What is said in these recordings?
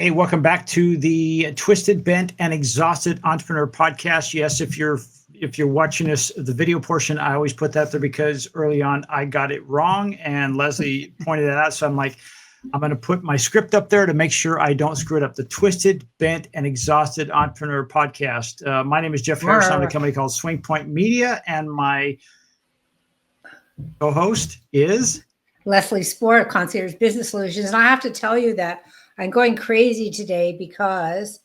Hey, welcome back to the Twisted, Bent, and Exhausted Entrepreneur Podcast. Yes, if you're watching this, the video portion, I always put that there because early on I got it wrong, and Leslie pointed that out. So I'm like, I'm going to put my script up there to make sure I don't screw it up. The Twisted, Bent, and Exhausted Entrepreneur Podcast. My name is Jeff Harris. I'm a company called Swing Point Media, and my co-host is Leslie Spoor, Concierge Business Solutions. And I have to tell you that I'm going crazy today because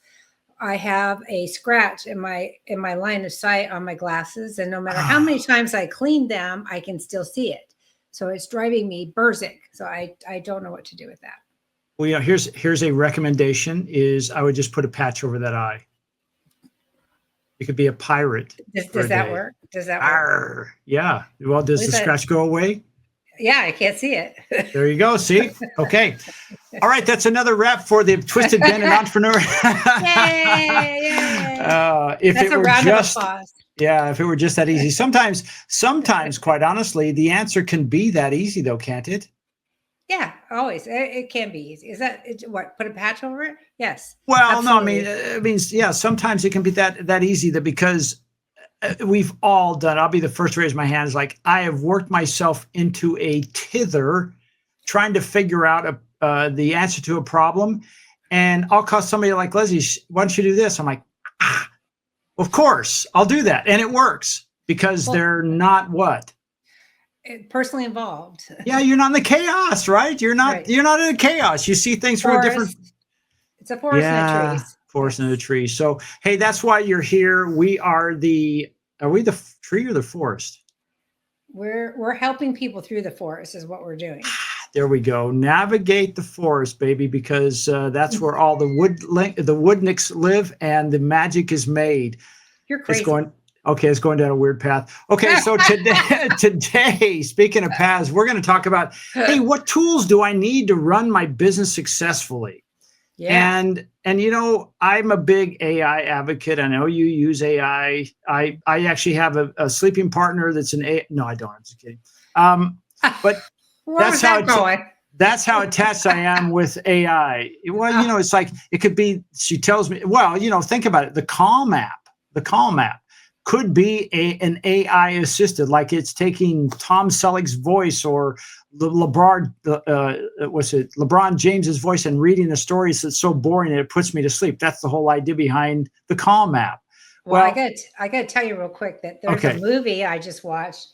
I have a scratch in my line of sight on my glasses, and no matter how many times I clean them, I can still see it. So it's driving me berserk. So I don't know what to do with that. Well, you know, here's a recommendation: is I would just put a patch over that eye. You could be a pirate. Does that work? Does that work? Yeah. Well, does the scratch go away? Yeah, I can't see it. There you go. See? Okay. All right. That's another wrap for the Twisted, Bent, and Entrepreneur. Yay! If That's it were just, yeah, if it were just that easy. Sometimes, quite honestly, the answer can be that easy, though, can't it? Yeah, always. It can be easy. Is that what? Put a patch over it? Yes. Well, absolutely. no, I mean, yeah. Sometimes it can be that easy, that because we've all done. I'll be the first to raise my hand. Is like, I have worked myself into a tither trying to figure out the answer to a problem. And I'll call somebody like Leslie, why don't you do this? I'm like, of course, I'll do that. And it works because they're not what? Personally involved. Yeah, you're not in the chaos, right? You're not in the chaos. You see things from a different. It's a forest and a tree. Forest and a tree. So, hey, that's why you're here. Are we the tree or the forest? We're helping people through the forest is what we're doing. There we go. Navigate the forest, baby, because that's where all the woodnicks live and the magic is made. You're crazy. It's going down a weird path. Okay, so today, speaking of paths, we're going to talk about, hey, what tools do I need to run my business successfully? Yeah. And you know, I'm a big AI advocate. I know you use AI. I actually have a sleeping partner that's an AI. No, I don't. I'm just kidding. But that's how attached I am with AI. Well, you know, it's like, it could be, she tells me, well, you know, think about it. The Calm app could be an AI assisted, like it's taking Tom Selleck's voice or LeBron James's voice and reading the stories that's so boring that it puts me to sleep. That's the whole idea behind the Calm app. Well, I got to tell you real quick that there's a movie I just watched.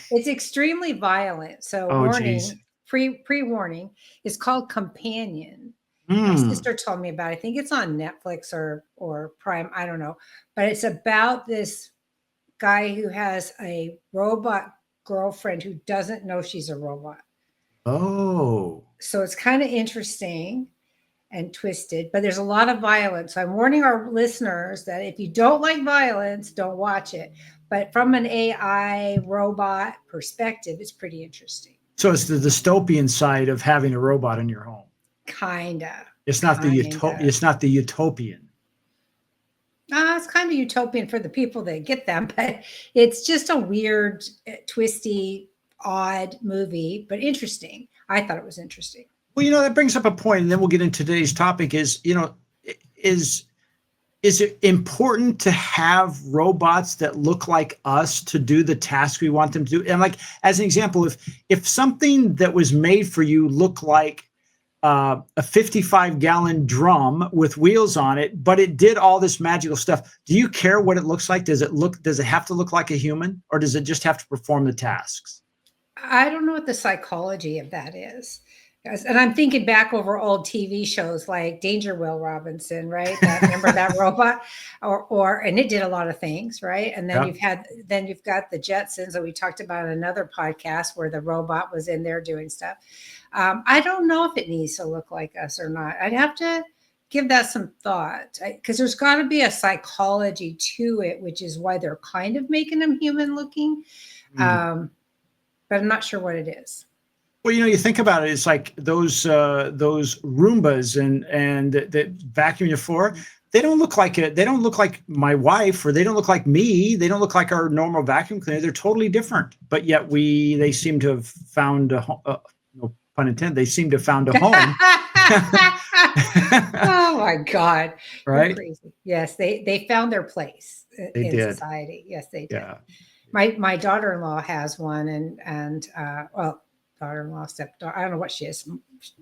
It's extremely violent. So warning, pre-warning, it's called Companion. My sister told me about it. I think it's on Netflix or Prime. I don't know. But it's about this guy who has a robot girlfriend who doesn't know she's a robot. Oh. So it's kind of interesting and twisted, but there's a lot of violence. So I'm warning our listeners that if you don't like violence, don't watch it. But from an AI robot perspective, it's pretty interesting. So it's the dystopian side of having a robot in your home. Kinda. It's not the utopian. It's kind of utopian for the people that get them, but it's just a weird, twisty, odd movie, but interesting. I thought it was interesting. Well, you know, that brings up a point, and then we'll get into today's topic is, you know, is it important to have robots that look like us to do the task we want them to do? And like, as an example, if something that was made for you looked like a 55-gallon drum with wheels on it, but it did all this magical stuff, do you care what it looks like? Does it have to look like a human, or does it just have to perform the tasks? I don't know what the psychology of that is. And I'm thinking back over old TV shows like Danger Will Robinson, right? Remember that robot? And it did a lot of things, right? And then you've got the Jetsons that we talked about in another podcast where the robot was in there doing stuff. I don't know if it needs to look like us or not. I'd have to give that some thought, because there's got to be a psychology to it, which is why they're kind of making them human looking. But I'm not sure what it is. Well, you know, you think about it, it's like those Roombas and the vacuum your floor. They don't look like my wife, or they don't look like me. They don't look like our normal vacuum cleaner. They're totally different. But yet they seem to have found no pun intended. They seem to have found a home. Oh my God. You're Right? crazy. Yes, they found their place They in did. society. Yes, they did. Yeah. My daughter-in-law has one, and well, daughter-in-law, stepdaughter, I don't know what she is,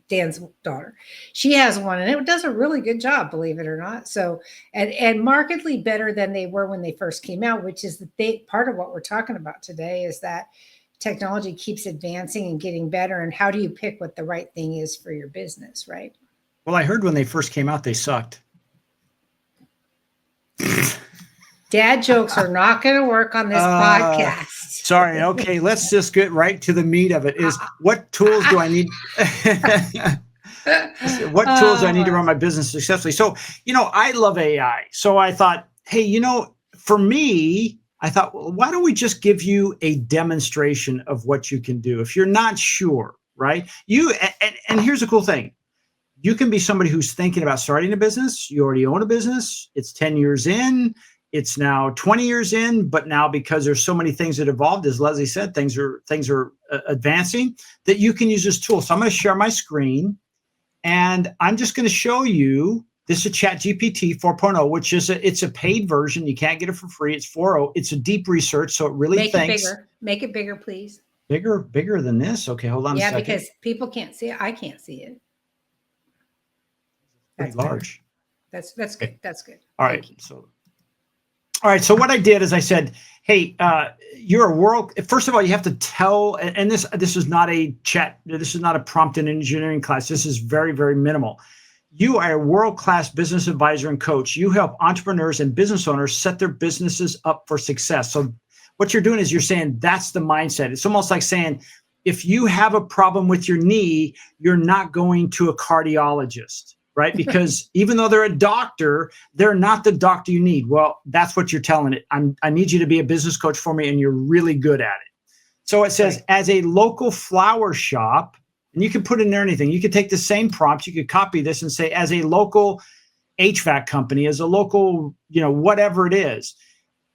Dan's daughter. She has one, and it does a really good job, believe it or not. So, and markedly better than they were when they first came out, which is part of what we're talking about today is that technology keeps advancing and getting better. And how do you pick what the right thing is for your business, right? Well, I heard when they first came out, they sucked. Dad jokes are not going to work on this podcast. Sorry. Okay, let's just get right to the meat of it. Is what tools do I need? What tools do I need to run my business successfully? So, I love AI. So I thought, hey, for me, I thought, well, why don't we just give you a demonstration of what you can do if you're not sure, right? And here's the cool thing. You can be somebody who's thinking about starting a business. You already own a business. It's 10 years in. It's now 20 years in, but now because there's so many things that evolved, as Leslie said, things are advancing that you can use this tool. So I'm going to share my screen, and I'm just going to show you. This is a Chat GPT 4.0, which is it's a paid version. You can't get it for free. It's 4.0. It's a deep research, so it really Make thinks. it bigger. Make it bigger, please. Bigger than this. Okay, hold on a second. Yeah, because people can't see it. I can't see it. Pretty large. That's good. That's good. All right. So what I did is I said, hey, you're a world. First of all, you have to tell, and this is not a chat. This is not a prompt and engineering class. This is very, very minimal. You are a world-class business advisor and coach. You help entrepreneurs and business owners set their businesses up for success. So what you're doing is you're saying that's the mindset. It's almost like saying, if you have a problem with your knee, you're not going to a cardiologist. Right? Because even though they're a doctor, they're not the doctor you need. Well, that's what you're telling it. I need you to be a business coach for me, and you're really good at it. So it says, as a local flower shop, and you can put in there anything. You could take the same prompt. You could copy this and say, as a local HVAC company, as a local, whatever it is,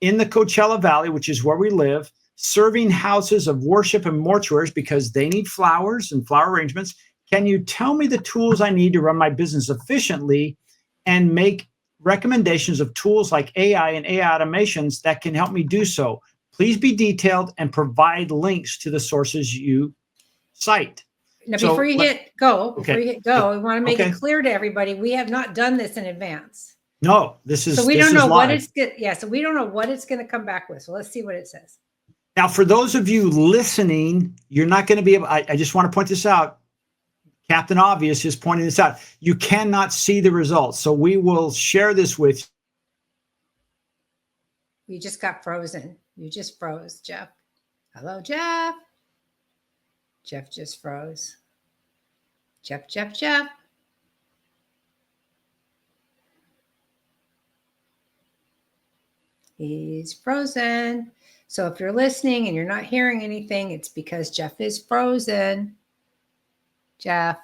in the Coachella Valley, which is where we live, serving houses of worship and mortuaries because they need flowers and flower arrangements. Can you tell me the tools I need to run my business efficiently and make recommendations of tools like AI and AI automations that can help me do so? Please be detailed and provide links to the sources you cite. Now, before you hit go, we want to make it clear to everybody, we have not done this in advance. No, this is so we don't know what it's good. Yeah, so we don't know what it's going to come back with. So let's see what it says. Now, for those of you listening, you're not going to be able. I just want to point this out. Captain Obvious is pointing this out. You cannot see the results. So we will share this with you. You just got frozen. You just froze, Jeff. Hello, Jeff. Jeff just froze. Jeff. He's frozen. So if you're listening and you're not hearing anything, it's because Jeff is frozen. Jeff.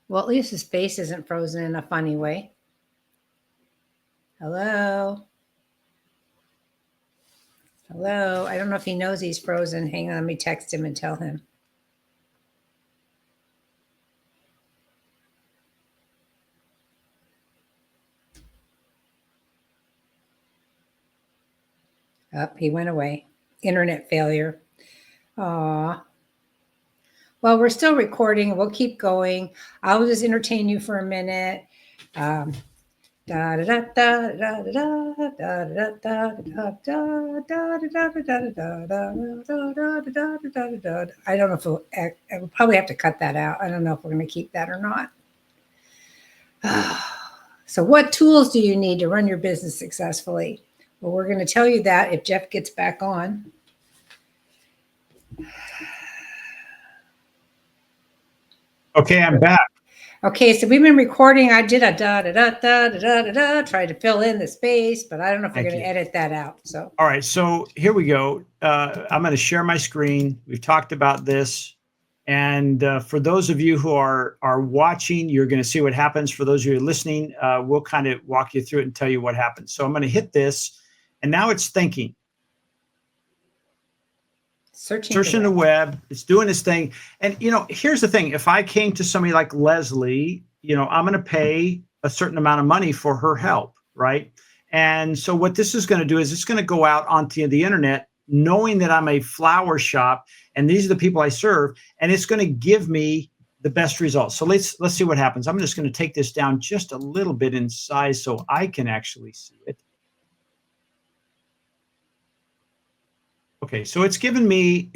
Well, at least his face isn't frozen in a funny way. Hello. I don't know if he knows he's frozen. Hang on, let me text him and tell him. Oh, he went away. Internet failure. Aw. Well, we're still recording. We'll keep going. I'll just entertain you for a minute. I don't know if we'll probably have to cut that out. I don't know if we're going to keep that or not. So what tools do you need to run your business successfully? Well, we're going to tell you that if Jeff gets back on. Okay, I'm back. Okay, so we've been recording. I did a try to fill in the space, but I don't know if we're going to edit that out. So, all right, so here we go. I'm going to share my screen. We've talked about this, and for those of you who are watching, you're going to see what happens. For those of you who are listening, we'll kind of walk you through it and tell you what happens. So I'm going to hit this, and now it's thinking. searching the web. It's doing its thing. And, here's the thing. If I came to somebody like Leslie, I'm going to pay a certain amount of money for her help, right? And so what this is going to do is it's going to go out onto the internet, knowing that I'm a flower shop and these are the people I serve, and it's going to give me the best results. So let's see what happens. I'm just going to take this down just a little bit in size so I can actually see it. Okay, so it's given me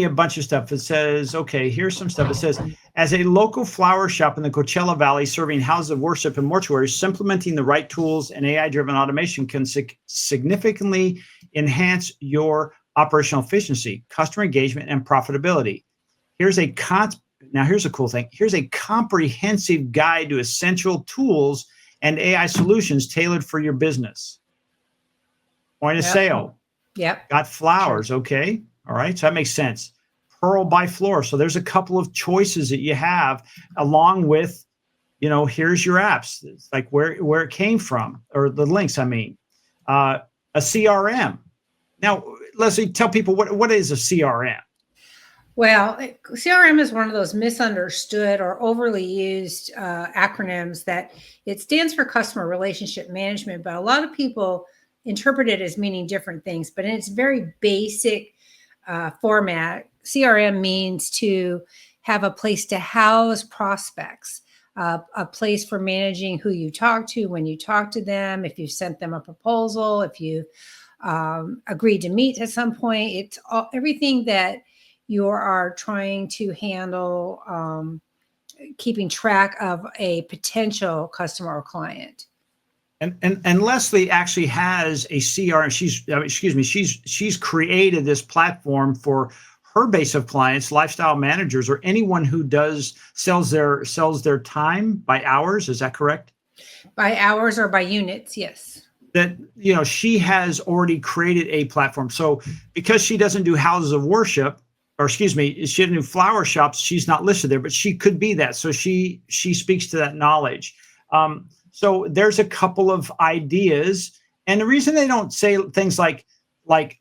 a bunch of stuff. It says, okay, here's some stuff. It says, as a local flower shop in the Coachella Valley serving houses of worship and mortuaries, implementing the right tools and AI-driven automation can significantly enhance your operational efficiency, customer engagement, and profitability. Now here's a cool thing. Here's a comprehensive guide to essential tools and AI solutions tailored for your business. Point of sale. Yep. Got flowers. Okay. All right. So that makes sense. Pearl by Floor. So there's a couple of choices that you have along with, here's your apps. It's like where it came from, or the links, a CRM. Now, Leslie, tell people what is a CRM? Well, CRM is one of those misunderstood or overly used acronyms that it stands for customer relationship management, but a lot of people interpret it as meaning different things. But in its very basic format, CRM means to have a place to house prospects, a place for managing who you talk to, when you talk to them, if you sent them a proposal, if you agreed to meet at some point. It's everything that you are trying to handle, keeping track of a potential customer or client. And Leslie actually has a CRM. She's created this platform for her base of clients, lifestyle managers, or anyone who sells their time by hours. Is that correct? By hours or by units, yes. That she has already created a platform. So because she doesn't do houses of worship, or she doesn't do flower shops, she's not listed there, but she could be that. So she speaks to that knowledge. So there's a couple of ideas, and the reason they don't say things like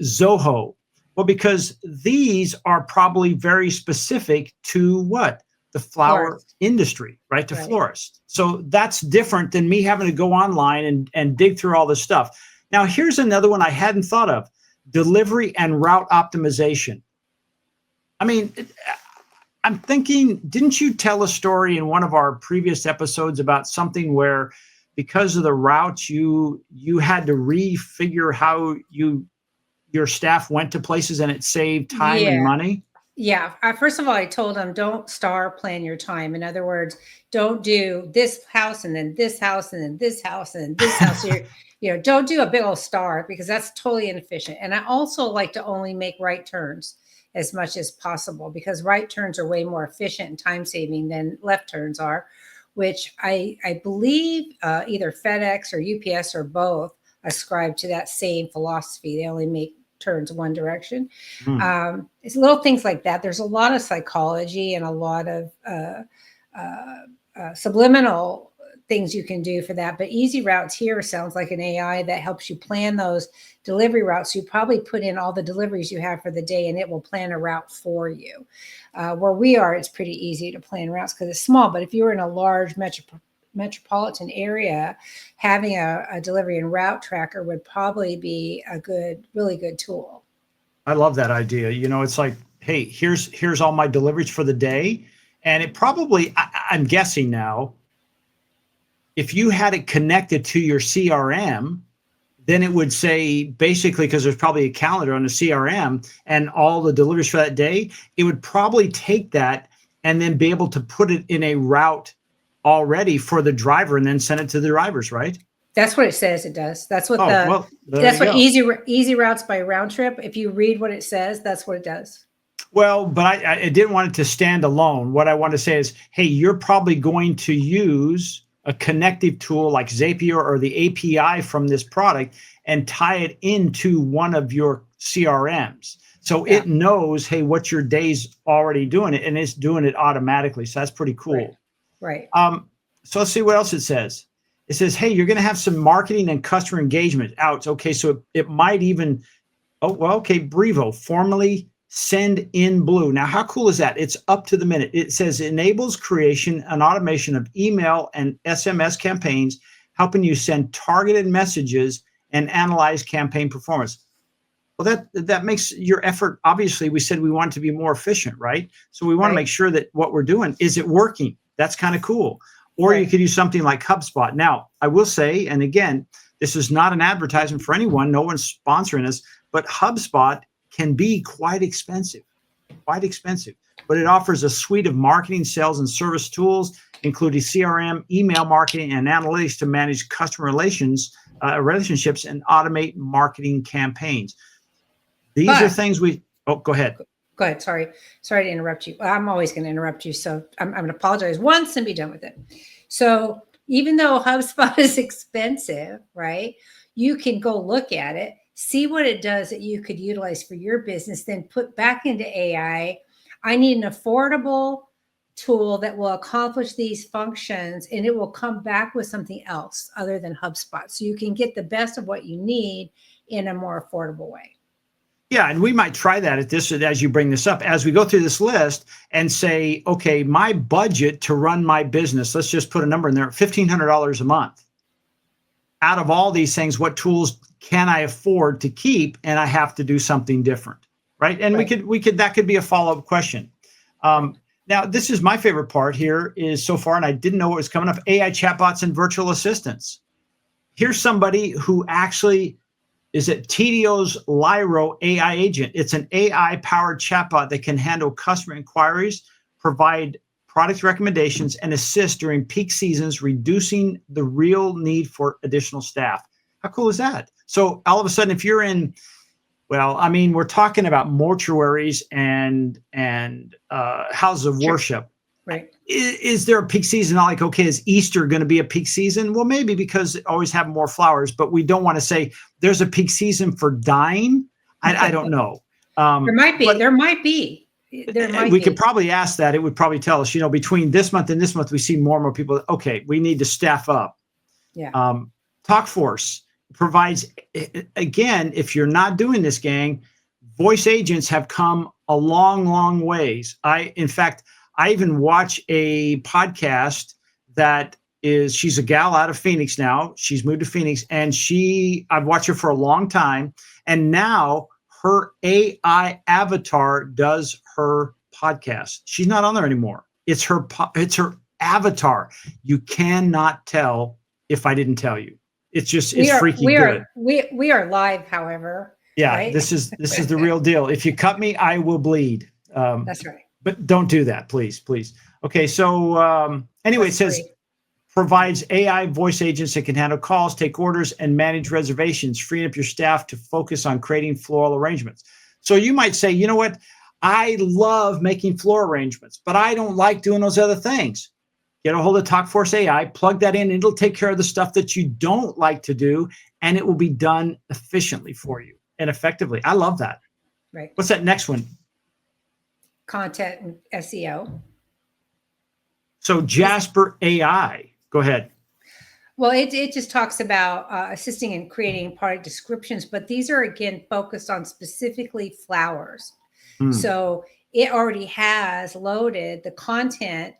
Zoho, well, because these are probably very specific to what? The flower industry, right? To florist. So that's different than me having to go online and dig through all this stuff. Now, here's another one I hadn't thought of: delivery and route optimization. I mean, I'm thinking, didn't you tell a story in one of our previous episodes about something where because of the routes, you had to refigure how your staff went to places and it saved time and money? Yeah. First of all, I told them, don't star plan your time. In other words, don't do this house and then this house and then this house and then this house. Don't do a big old star, because that's totally inefficient. And I also like to only make right turns as much as possible, because right turns are way more efficient and time saving than left turns are, which I believe either FedEx or UPS or both ascribe to that same philosophy. They only make turns one direction. It's little things like that. There's a lot of psychology and a lot of subliminal things you can do for that. But Easy Routes here sounds like an AI that helps you plan those delivery routes. You probably put in all the deliveries you have for the day, and it will plan a route for you. Where we are, it's pretty easy to plan routes because it's small. But if you're in a large metropolitan area, having a delivery and route tracker would probably be a really good tool. I love that idea. It's like, hey, here's all my deliveries for the day. And it probably, I'm guessing now, if you had it connected to your CRM, then it would say, basically, because there's probably a calendar on the CRM and all the deliveries for that day, it would probably take that and then be able to put it in a route already for the driver and then send it to the drivers, right? That's what it says it does. That's what Easy Routes by Round Trip. If you read what it says, that's what it does. Well, but I didn't want it to stand alone. What I want to say is, hey, you're probably going to use a connective tool like Zapier or the API from this product and tie it into one of your CRMs. So it knows, hey, what your day's already doing it, and it's doing it automatically. So that's pretty cool. Right. So let's see what else it says. It says, hey, you're going to have some marketing and customer engagement out. Okay, so it might even, Brevo, formerly send in blue. Now, how cool is that? It's up to the minute. It says enables creation and automation of email and SMS campaigns, helping you send targeted messages and analyze campaign performance. Well, that makes your effort, obviously, we said we want to be more efficient, right? So we want to make sure that what we're doing, is it working? That's kind of cool. Or you could use something like HubSpot. Now, I will say, and again, this is not an advertisement for anyone. No one's sponsoring us, but HubSpot can be quite expensive, but it offers a suite of marketing, sales, and service tools, including CRM, email marketing, and analytics to manage customer relationships and automate marketing campaigns. These are things go ahead. Go ahead. Sorry to interrupt you. I'm always going to interrupt you. So I'm going to apologize once and be done with it. So even though HubSpot is expensive, right? You can go look at it, see what it does that you could utilize for your business, then put back into AI. I need an affordable tool that will accomplish these functions, and it will come back with something else other than HubSpot. So you can get the best of what you need in a more affordable way. Yeah, and we might try that at this as you bring this up, as we go through this list and say, okay, my budget to run my business, let's just put a number in there, $1,500 a month. Out of all these things, what tools can I afford to keep? And I have to do something different, right? And we could that could be a follow-up question. Now, this is my favorite part here is so far, and I didn't know what was coming up, AI chatbots and virtual assistants. Here's somebody who actually is at TDO's Lyro AI agent. It's an AI-powered chatbot that can handle customer inquiries, provide product recommendations, and assist during peak seasons, reducing the real need for additional staff. How cool is that? So all of a sudden, if you're in, well, I mean, we're talking about mortuaries and houses of worship. Right. Is there a peak season? Not like, okay, is Easter going to be a peak season? Well, maybe, because it always have more flowers, but we don't want to say there's a peak season for dying. I don't know. There might be. We could probably ask that. It would probably tell us, between this month and this month, we see more and more people. Okay, we need to staff up. Yeah. TalkForce provides, again, if you're not doing this, gang, voice agents have come a long, long ways. In fact, I even watch a podcast that she's a gal out of Phoenix now. She's moved to Phoenix, and I've watched her for a long time. And now her AI avatar does her podcast. She's not on there anymore. It's her avatar. You cannot tell if I didn't tell you. It's freaking good. We are live, however. Yeah, right? This is the real deal. If you cut me, I will bleed. That's right. But don't do that, please. Okay, so anyway, it says provides AI voice agents that can handle calls, take orders, and manage reservations, freeing up your staff to focus on creating floral arrangements. So you might say, you know what? I love making floral arrangements, but I don't like doing those other things. Get a hold of TalkForce AI, plug that in, and it'll take care of the stuff that you don't like to do, and it will be done efficiently for you and effectively. I love that. Right. What's that next one? Content and SEO. So Jasper AI, go ahead. Well, it just talks about assisting in creating product descriptions, but these are, again, focused on specifically flowers. So it already has loaded the content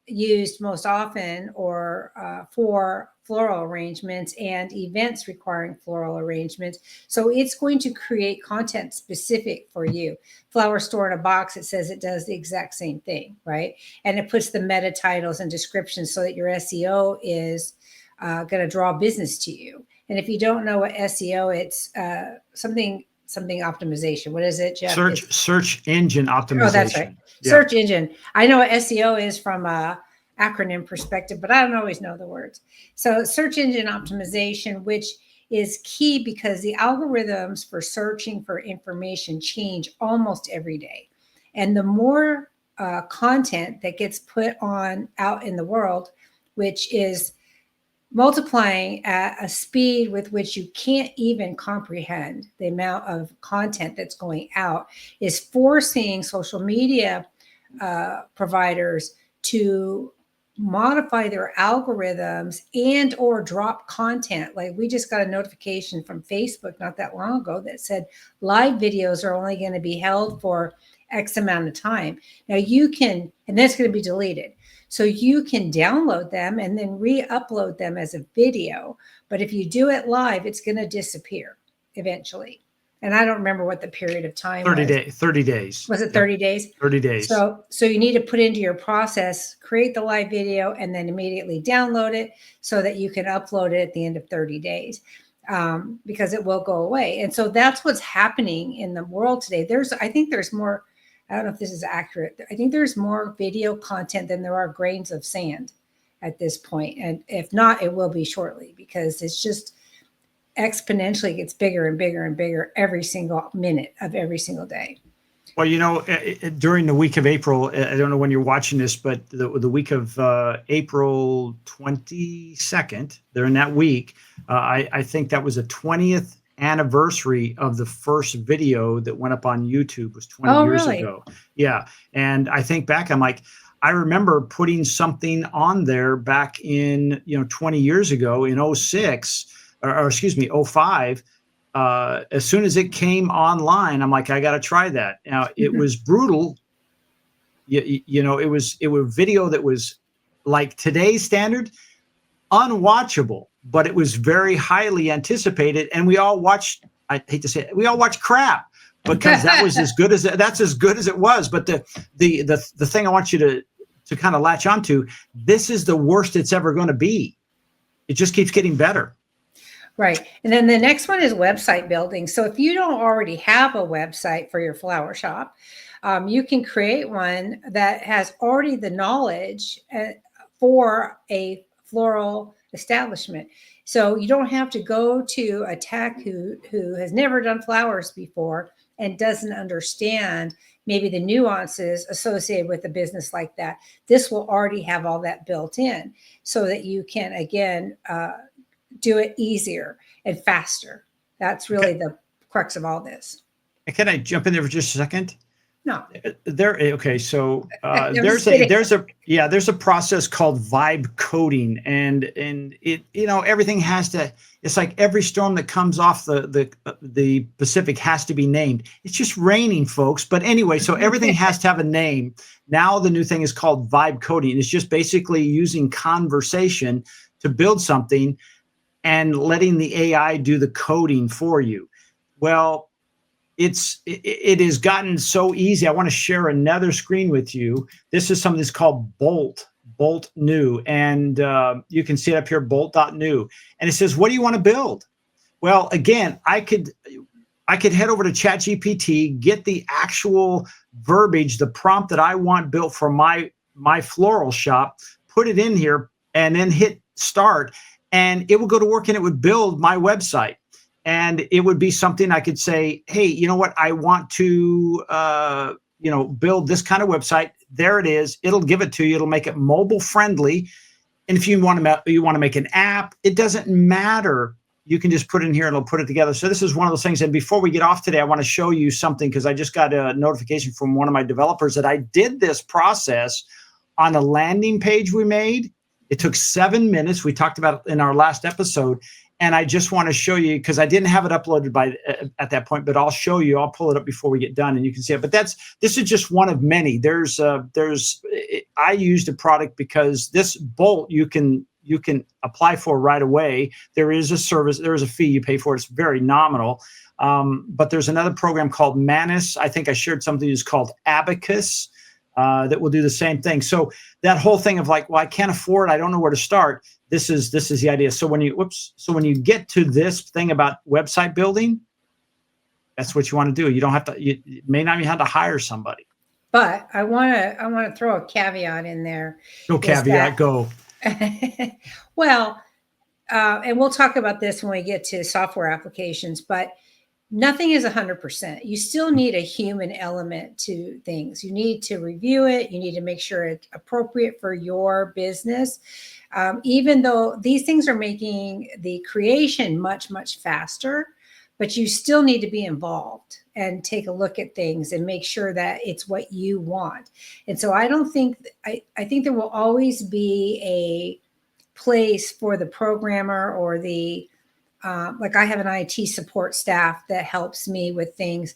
used most often or for floral arrangements and events requiring floral arrangements. So it's going to create content specific for you. Flower store in a box, it says it does the exact same thing, right? And it puts the meta titles and descriptions so that your SEO is going to draw business to you. And if you don't know what SEO, it's something optimization. What is it, Jeff? Search engine optimization. Oh, that's right. Yeah. Search engine. I know what SEO is from a acronym perspective, but I don't always know the words. So search engine optimization, which is key because the algorithms for searching for information change almost every day. And the more content that gets put out in the world, which is multiplying at a speed with which you can't even comprehend the amount of content that's going out, is forcing social media providers to modify their algorithms and or drop content. Like we just got a notification from Facebook not that long ago that said live videos are only going to be held for X amount of time. Now you can, and that's going to be deleted. So you can download them and then re-upload them as a video. But if you do it live, it's going to disappear eventually. And I don't remember what the period of time 30 was. days. 30 days. Was it 30 days? 30 days. So you need to put into your process, create the live video, and then immediately download it so that you can upload it at the end of 30 days because it will go away. And so that's what's happening in the world today. I think there's more, I don't know if this is accurate. I think there's more video content than there are grains of sand at this point. And if not, it will be shortly because it's just exponentially gets bigger and bigger and bigger every single minute of every single day. Well, during the week of April, I don't know when you're watching this, but the week of April 22nd, during that week, I think that was the 20th anniversary of the first video that went up on YouTube. Was 20 years really? ago. Yeah. And I think back, I'm like, I remember putting something on there back in, 20 years ago in 06, or excuse me, 05. As soon as it came online, I'm like, I got to try that. Now it was brutal. It was video that was like today's standard, unwatchable, but it was very highly anticipated. And we all watched, I hate to say it, we all watched crap because that was that's as good as it was. But the thing I want you to kind of latch onto, this is the worst it's ever going to be. It just keeps getting better. Right. And then the next one is website building. So if you don't already have a website for your flower shop, you can create one that has already the knowledge for a floral establishment. So you don't have to go to a tech who has never done flowers before and doesn't understand maybe the nuances associated with a business like that. This will already have all that built in so that you can, again, do it easier and faster. That's really the crux of all this. Can I jump in there for just a second? No. Okay. So there's a process called vibe coding, and it everything has to. It's like every storm that comes off the Pacific has to be named. It's just raining, folks. But anyway, so everything has to have a name. Now the new thing is called vibe coding. It's just basically using conversation to build something and letting the AI do the coding for you. Well, it has gotten so easy. I want to share another screen with you. This is something that's called Bolt New. And you can see it up here, bolt.new. And it says, what do you want to build? Well, again, I could head over to ChatGPT, get the actual verbiage, the prompt that I want built for my floral shop, put it in here, and then hit start. And it would go to work and it would build my website. And it would be something I could say, hey, you know what? I want to, build this kind of website. There it is. It'll give it to you. It'll make it mobile friendly. And if you want to make an app, it doesn't matter. You can just put it in here and it'll put it together. So this is one of those things. And before we get off today, I want to show you something because I just got a notification from one of my developers that I did this process on a landing page we made. It took 7 minutes. We talked about it in our last episode. And I just want to show you, because I didn't have it uploaded at that point, but I'll show you. I'll pull it up before we get done and you can see it. But this is just one of many. I used a product because this Bolt you can apply for right away. There is a service, there is a fee you pay for it. It's very nominal. But there's another program called Manus. I think I shared something that's called Abacus. That will do the same thing. So that whole thing of like, well, I can't afford, I don't know where to start. This is the idea. So when you get to this thing about website building, that's what you want to do. You don't have to. You may not even have to hire somebody. But I want to throw a caveat in there. No caveat. Go. Well, and we'll talk about this when we get to software applications, but nothing is 100%. You still need a human element to things. You need to review it. You need to make sure it's appropriate for your business. Even though these things are making the creation much, much faster, but you still need to be involved and take a look at things and make sure that it's what you want. And so I don't think, I think there will always be a place for the programmer or the, like I have an IT support staff that helps me with things.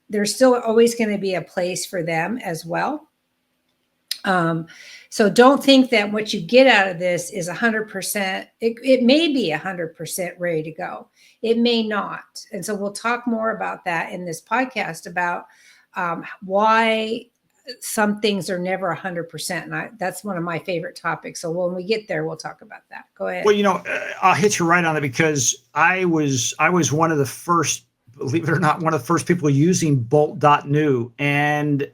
There's still always going to be a place for them as well. So don't think that what you get out of this is 100%. It may be 100% ready to go. It may not. And so we'll talk more about that in this podcast about why some things are never 100%. And that's one of my favorite topics. So when we get there, we'll talk about that. Go ahead. Well, I'll hit you right on it because I was one of the first, believe it or not, one of the first people using bolt.new. And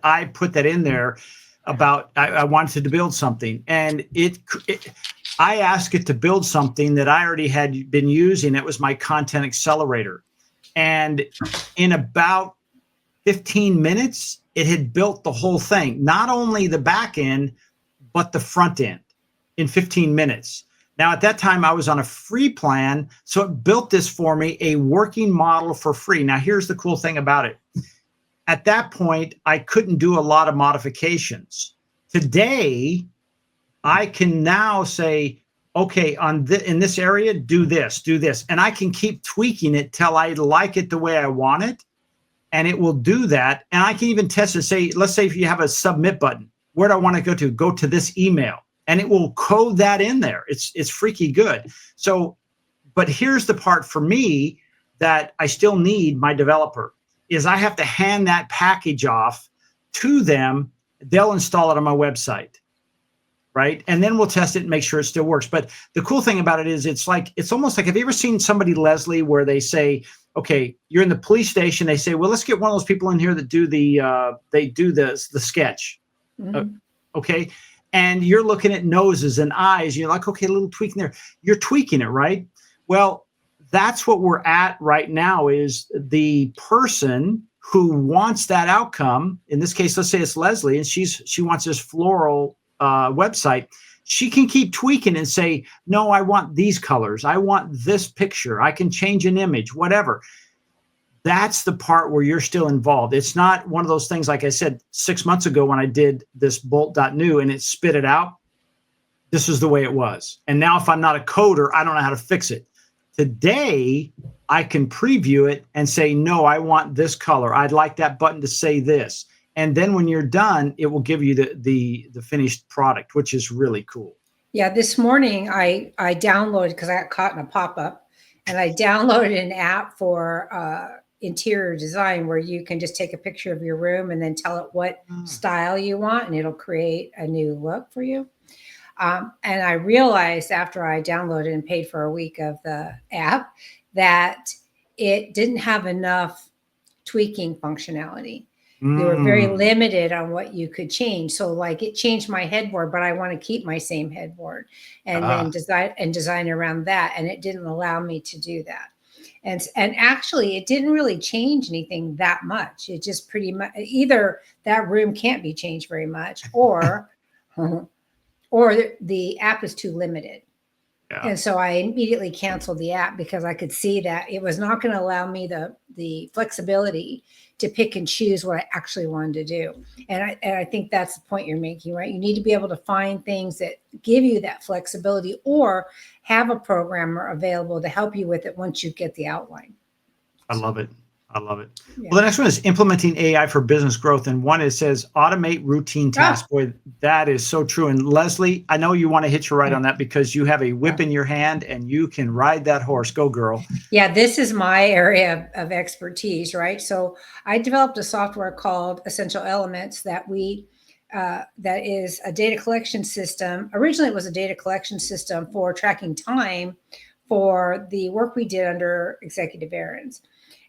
I put that in there about, I wanted to build something, and I asked it to build something that I already had been using. It was my content accelerator. And in about 15 minutes, it had built the whole thing, not only the back end, but the front end in 15 minutes. Now, at that time, I was on a free plan, so it built this for me, a working model for free. Now, here's the cool thing about it. At that point, I couldn't do a lot of modifications. Today, I can now say, okay, in this area, do this, and I can keep tweaking it till I like it the way I want it, and it will do that. And I can even test it. Say, let's say if you have a submit button, where do I want to go to? Go to this email, and it will code that in there. It's freaky good. So, but here's the part for me that I still need my developer is I have to hand that package off to them. They'll install it on my website, right? And then we'll test it and make sure it still works. But the cool thing about it is it's almost like, have you ever seen somebody, Leslie, where they say, okay, you're in the police station. They say, well, let's get one of those people in here that do the sketch. Mm-hmm. Okay. And you're looking at noses and eyes. You're like, okay, a little tweak in there. You're tweaking it, right? Well, that's what we're at right now is the person who wants that outcome. In this case, let's say it's Leslie and she wants this floral website. She can keep tweaking and say, no, I want these colors. I want this picture. I can change an image, whatever. That's the part where you're still involved. It's not one of those things, like I said, 6 months ago when I did this bolt.new and it spit it out. This is the way it was. And now if I'm not a coder, I don't know how to fix it. Today, I can preview it and say, no, I want this color. I'd like that button to say this. And then when you're done, it will give you the finished product, which is really cool. Yeah, this morning I downloaded, because I got caught in a pop-up, and I downloaded an app for interior design where you can just take a picture of your room and then tell it what style you want, and it'll create a new look for you. And I realized after I downloaded and paid for a week of the app that it didn't have enough tweaking functionality. You were very limited on what you could change. So like it changed my headboard, but I want to keep my same headboard and then design around that. And it didn't allow me to do that. And actually it didn't really change anything that much. It just pretty much either that room can't be changed very much or the app is too limited. Yeah. And so I immediately canceled the app because I could see that it was not going to allow me the flexibility to pick and choose what I actually wanted to do. And I think that's the point you're making, right? You need to be able to find things that give you that flexibility or have a programmer available to help you with it once you get the outline. I love it. I love it. Yeah. Well, the next one is implementing AI for business growth. And one, it says automate routine tasks. Boy, that is so true. And Leslie, I know you want to hit you right on that because you have a whip in your hand and you can ride that horse. Go, girl. Yeah, this is my area of expertise, right? So I developed a software called Essential Elements that that is a data collection system. Originally, it was a data collection system for tracking time for the work we did under executive errands.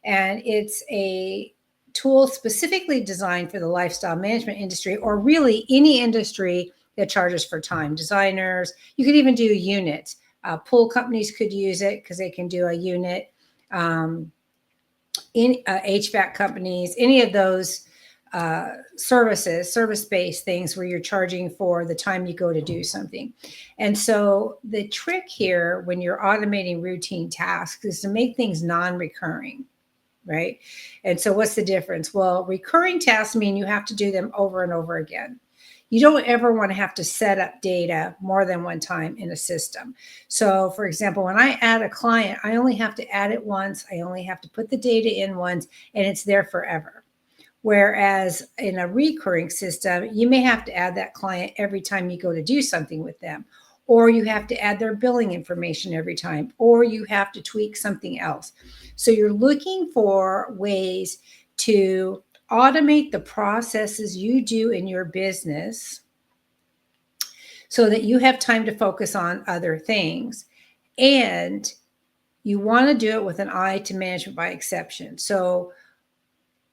And it's a tool specifically designed for the lifestyle management industry, or really any industry that charges for time. Designers, you could even do units. Pool companies could use it because they can do a unit. HVAC companies, any of those service-based things where you're charging for the time you go to do something. And so the trick here when you're automating routine tasks is to make things non-recurring, right? And so what's the difference? Well, recurring tasks mean you have to do them over and over again. You don't ever want to have to set up data more than one time in a system. So for example, when I add a client, I only have to add it once. I only have to put the data in once, and it's there forever. Whereas in a recurring system, you may have to add that client every time you go to do something with them, or you have to add their billing information every time, or you have to tweak something else. So you're looking for ways to automate the processes you do in your business so that you have time to focus on other things. And you want to do it with an eye to management by exception. So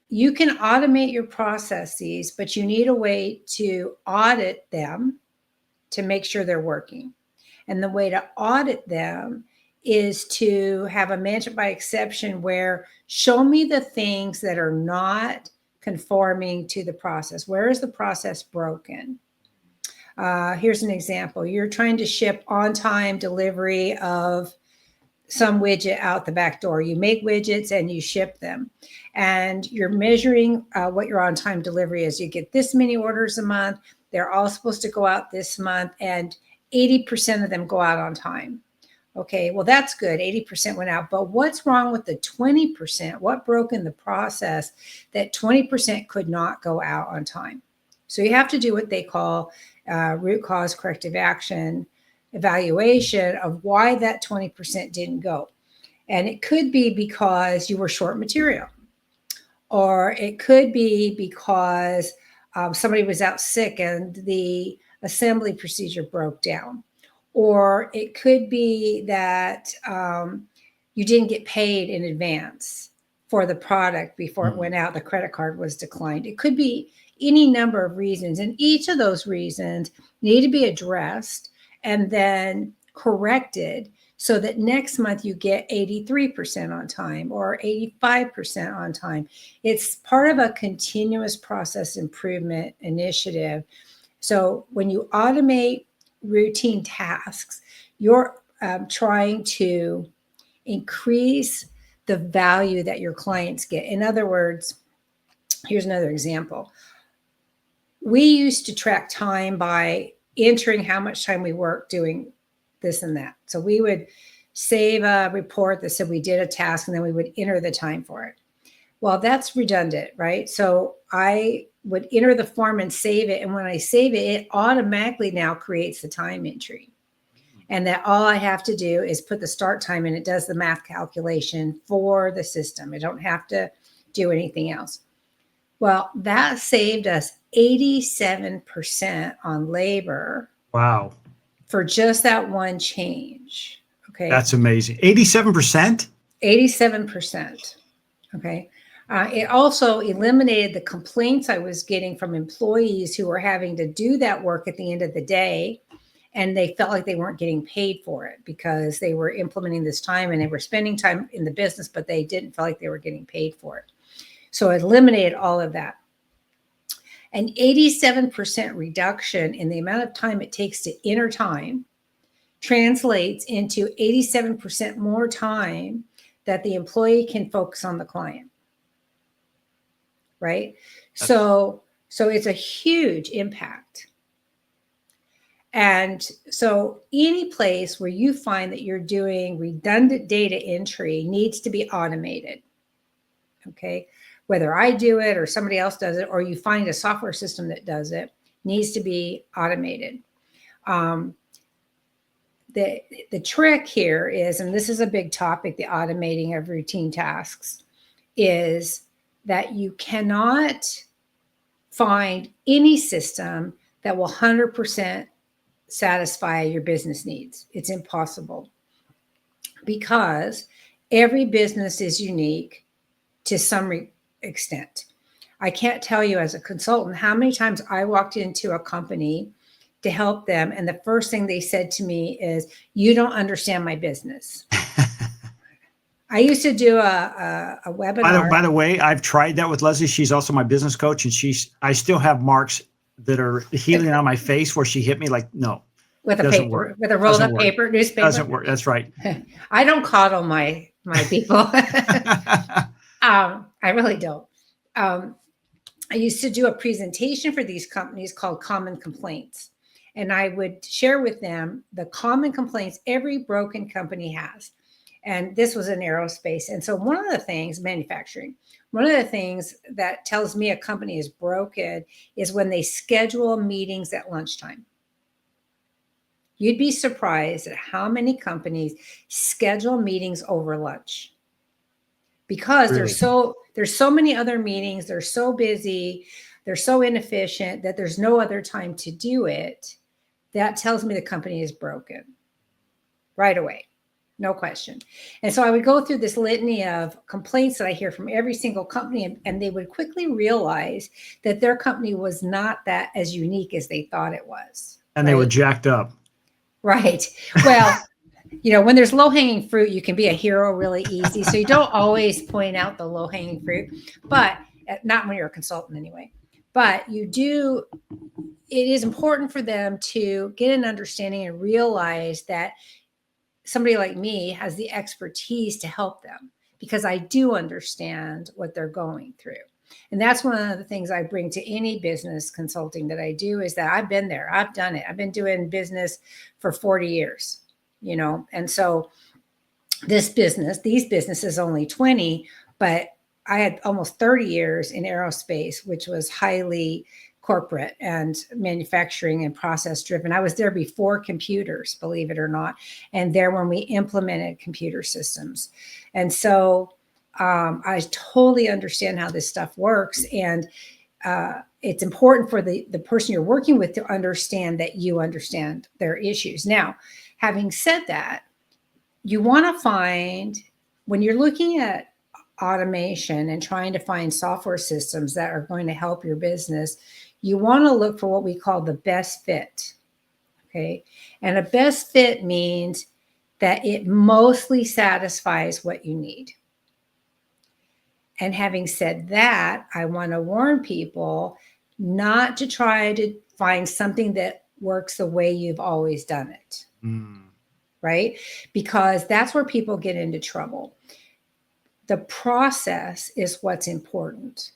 you can automate your processes, but you need a way to audit them to make sure they're working. And the way to audit them is to have a management by exception where show me the things that are not conforming to the process. Where is the process broken? Here's an example. You're trying to ship on-time delivery of some widget out the back door. You make widgets and you ship them. And you're measuring what your on-time delivery is. You get this many orders a month. They're all supposed to go out this month. And 80% of them go out on time. Okay, well, that's good. 80% went out. But what's wrong with the 20%? What broke in the process that 20% could not go out on time? So you have to do what they call root cause corrective action evaluation of why that 20% didn't go. And it could be because you were short material, or it could be because somebody was out sick and the assembly procedure broke down. Or it could be that you didn't get paid in advance for the product before it went out. The credit card was declined. It could be any number of reasons. And each of those reasons need to be addressed and then corrected so that next month you get 83% on time or 85% on time. It's part of a continuous process improvement initiative. So when you automate routine tasks, you're trying to increase the value that your clients get. In other words, here's another example. We used to track time by entering how much time we worked doing this and that. So we would save a report that said we did a task, and then we would enter the time for it. Well, that's redundant, right? So I would enter the form and save it. And when I save it, it automatically now creates the time entry. And that all I have to do is put the start time and it does the math calculation for the system. I don't have to do anything else. Well, that saved us 87% on labor. Wow. For just that one change. Okay. That's amazing. 87%? 87%. Okay. It also eliminated the complaints I was getting from employees who were having to do that work at the end of the day, and they felt like they weren't getting paid for it because they were implementing this time and they were spending time in the business, but they didn't feel like they were getting paid for it. So it eliminated all of that. An 87% reduction in the amount of time it takes to enter time translates into 87% more time that the employee can focus on the client. Right? So it's a huge impact. And so any place where you find that you're doing redundant data entry needs to be automated. Okay? Whether I do it or somebody else does it, or you find a software system that does it, needs to be automated. The trick here is, and this is a big topic, the automating of routine tasks, is that you cannot find any system that will 100% satisfy your business needs. It's impossible because every business is unique to some extent. I can't tell you as a consultant how many times I walked into a company to help them, and the first thing they said to me is, "You don't understand my business." I used to do a webinar. By the way, I've tried that with Leslie. She's also my business coach, and I still have marks that are healing on my face where she hit me like, no, With a doesn't paper, work. with a rolled Doesn't up work. paper, newspaper. Doesn't work. That's right. I don't coddle my people. I really don't. I used to do a presentation for these companies called Common Complaints. And I would share with them the common complaints every broken company has. And this was in aerospace. And so one of the things, manufacturing, one of the things that tells me a company is broken is when they schedule meetings at lunchtime. You'd be surprised at how many companies schedule meetings over lunch because Really? there's so many other meetings, they're so busy, they're so inefficient that there's no other time to do it. That tells me the company is broken right away. No question. And so I would go through this litany of complaints that I hear from every single company, and they would quickly realize that their company was not that as unique as they thought it was. And they were jacked up. Right. Well, when there's low-hanging fruit, you can be a hero really easy. So you don't always point out the low-hanging fruit, but not when you're a consultant anyway. But it is important for them to get an understanding and realize that somebody like me has the expertise to help them because I do understand what they're going through. And that's one of the things I bring to any business consulting that I do is that I've been there. I've done it. I've been doing business for 40 years, and so these businesses only 20, but I had almost 30 years in aerospace, which was highly corporate and manufacturing and process driven. I was there before computers, believe it or not, and there when we implemented computer systems. And so I totally understand how this stuff works. And it's important for the person you're working with to understand that you understand their issues. Now, having said that, you want to find, when you're looking at automation and trying to find software systems that are going to help your business, you want to look for what we call the best fit. Okay. And a best fit means that it mostly satisfies what you need. And having said that, I want to warn people not to try to find something that works the way you've always done it. Right? Because that's where people get into trouble. The process is what's important.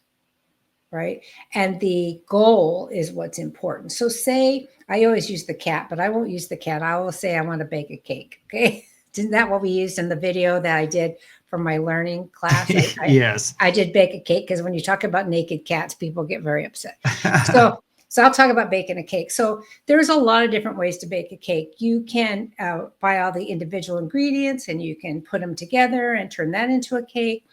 Right? And the goal is what's important. So say, I always use the cat, but I won't use the cat. I will say I want to bake a cake. Okay. Isn't that what we used in the video that I did for my learning class? Yes. I did bake a cake because when you talk about naked cats, people get very upset. So I'll talk about baking a cake. So there's a lot of different ways to bake a cake. You can buy all the individual ingredients and you can put them together and turn that into a cake.